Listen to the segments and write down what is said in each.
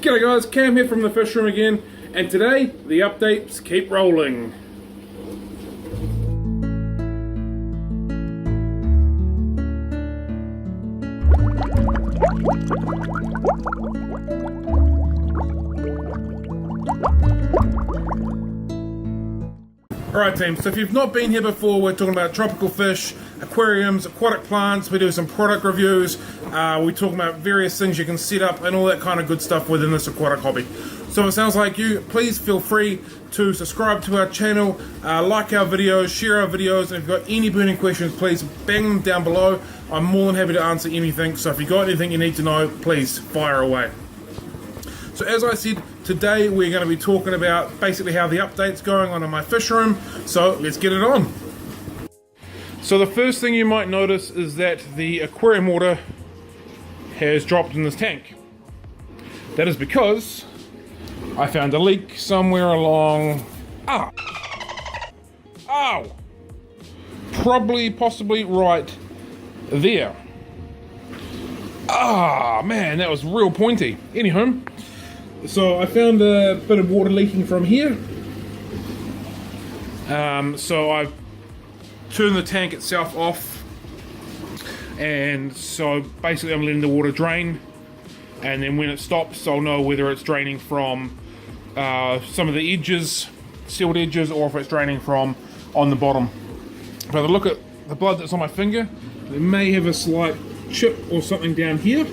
G'day guys, Cam here from the fish room again, and today the updates keep rolling. Alright team, so if you've not been here before, we're talking about tropical fish, aquariums, aquatic plants, we do some product reviews, we talk about various things you can set up and all that kind of good stuff within this aquatic hobby. So if it sounds like you, please feel free to subscribe to our channel, like our videos, share our videos, and if you've got any burning questions, please bang them down below. I'm more than happy to answer anything, so if you've got anything you need to know, please fire away. So as I said, today we're going to be talking about basically how the update's going on in my fish room, so let's get it on. So the first thing you might notice is that the aquarium water has dropped in this tank. That is because I found a leak somewhere along... Ow! Possibly right there. Man, that was real pointy. Anywho, so I found a bit of water leaking from here. So I've turned the tank itself off, and so basically I'm letting the water drain, and then when it stops I'll know whether it's draining from some of the edges, sealed edges, or if it's draining from on the bottom. If I look at the blood that's on my finger, it may have a slight chip or something down here.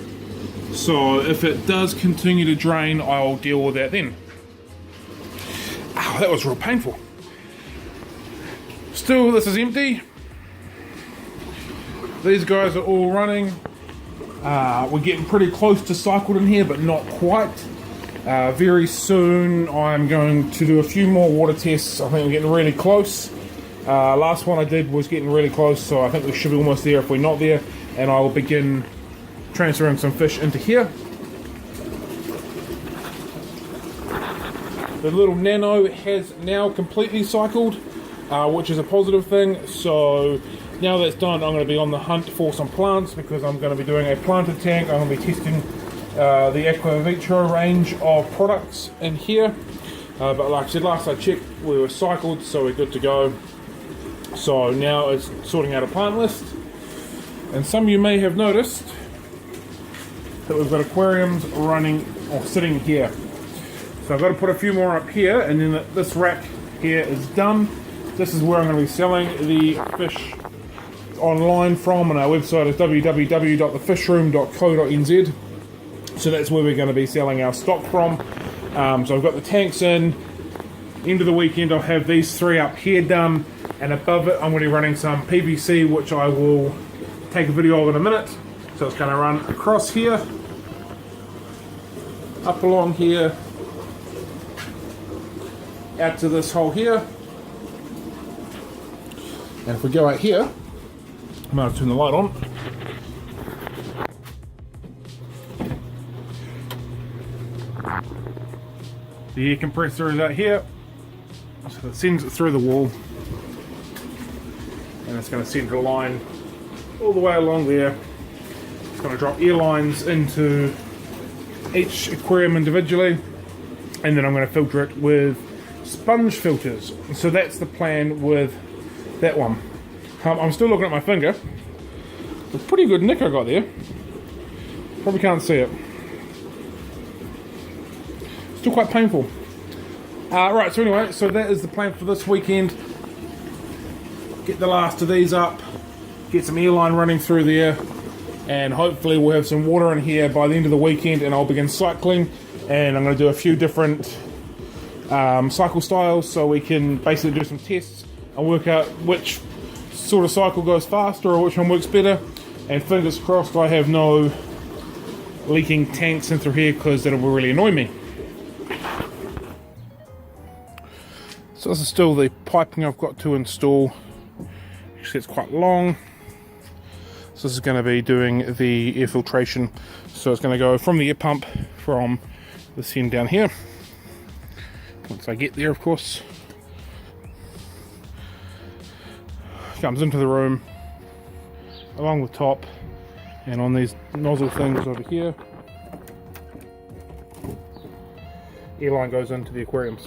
So if it does continue to drain, I'll deal with that then. Ow, that was real painful. Still, this is empty. These guys are all running. We're getting pretty close to cycled in here, but not quite. Very soon I'm going to do a few more water tests. I think we're getting really close. Last one I did was getting really close, so I think we should be almost there if we're not there. And I will begin transferring some fish into here. The little nano has now completely cycled, which is a positive thing. So now that's done, I'm going to be on the hunt for some plants, because I'm going to be doing a planted tank. I'm going to be testing the Aqua Vitro range of products in here. But like I said, last I checked, we were cycled, so we're good to go. So now it's sorting out a plant list. And some of you may have noticed that we've got aquariums running or sitting here. So I've got to put a few more up here, and then this rack here is done. This is where I'm going to be selling the fish online from, and our website is www.thefishroom.co.nz. So that's where we're going to be selling our stock from. So I've got the tanks in. End of the weekend I'll have these three up here done, and above it I'm going to be running some PVC, which I will take a video of in a minute. So it's going to run across here, up along here, out to this hole here. And if we go out here, I might have to turn the light on. The air compressor is out here, so it sends it through the wall, and it's going to send a line all the way along there. It's going to drop air lines into each aquarium individually, and then I'm going to filter it with sponge filters. So that's the plan with that one. I'm still looking at my finger. A pretty good nick I got there. Probably can't see it. Still quite painful. Right, so anyway, so that is the plan for this weekend. Get the last of these up, get some air line running through there, and hopefully we'll have some water in here by the end of the weekend, and I'll begin cycling. And I'm going to do a few different cycle styles, so we can basically do some tests and work out which sort of cycle goes faster or which one works better. And fingers crossed I have no leaking tanks in through here, because that'll really annoy me. So this is still the piping I've got to install. Actually, it's quite long. So this is going to be doing the air filtration. So it's going to go from the air pump from this end down here. Once I get there, of course. Comes into the room along the top and on these nozzle things over here. air line goes into the aquariums.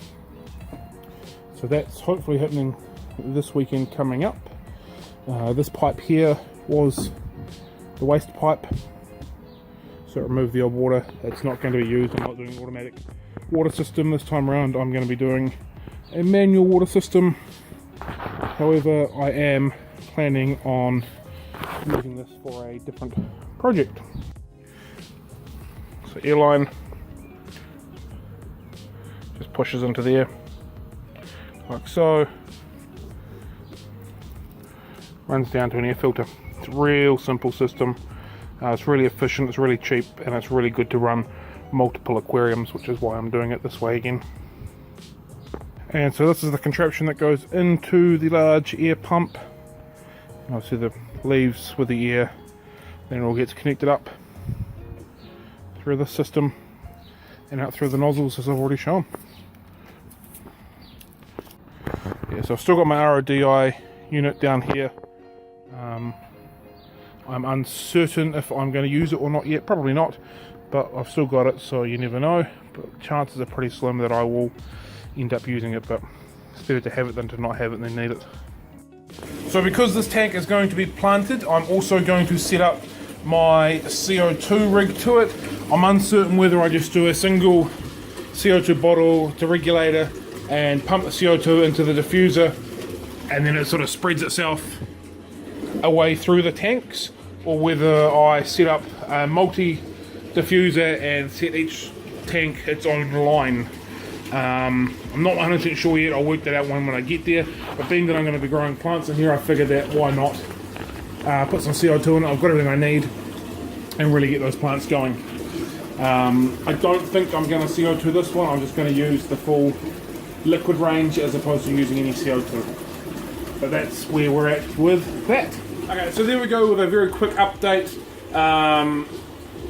So that's hopefully happening this weekend coming up. This pipe here was the waste pipe, so remove the old water. It's not going to be used. I'm not doing an automatic water system this time around. I'm going to be doing a manual water system. However, I am planning on using this for a different project. So airline just pushes into there like so, runs down to an air filter. It's a real simple system. It's really efficient, it's really cheap, and it's really good to run multiple aquariums, which is why I'm doing it this way again. And so this is the contraption that goes into the large air pump. And obviously the leaves with the air, then it all gets connected up through this system and out through the nozzles, as I've already shown. Yeah, so I've still got my RODI unit down here. I'm uncertain if I'm going to use it or not yet, probably not, but I've still got it, so you never know. But chances are pretty slim that I will end up using it, but it's better to have it than to not have it and then need it. So because this tank is going to be planted, I'm also going to set up my CO2 rig to it. I'm uncertain whether I just do a single CO2 bottle to regulator and pump the CO2 into the diffuser and then it sort of spreads itself away through the tanks, or whether I set up a multi-diffuser and set each tank its own line. I'm not 100% sure yet. I'll work that out when I get there, but being that I'm going to be growing plants in here, I figured that why not put some CO2 in it. I've got everything I need and really get those plants going. I don't think I'm going to CO2 this one. I'm just going to use the full liquid range as opposed to using any CO2. But that's where we're at with that. Okay, so there we go with a very quick update.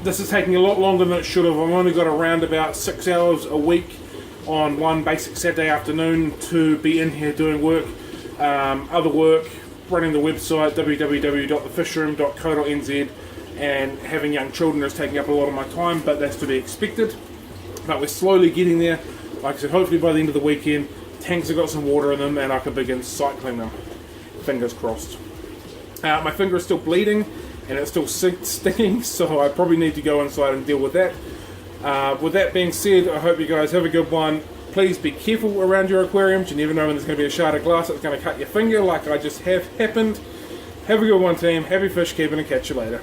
This is taking a lot longer than it should have. I've only got around about 6 hours a week on one basic Saturday afternoon to be in here doing work. Other work, running the website www.thefishroom.co.nz, and having young children is taking up a lot of my time, but that's to be expected. But we're slowly getting there. Like I said, hopefully by the end of the weekend, tanks have got some water in them and I can begin cycling them. Fingers crossed. My finger is still bleeding and it's still stinging, so I probably need to go inside and deal with that. With that being said, I hope you guys have a good one. Please be careful around your aquariums. You never know when there's going to be a shard of glass that's going to cut your finger like I just have happened. Have a good one, team. Happy fish keeping, and catch you later.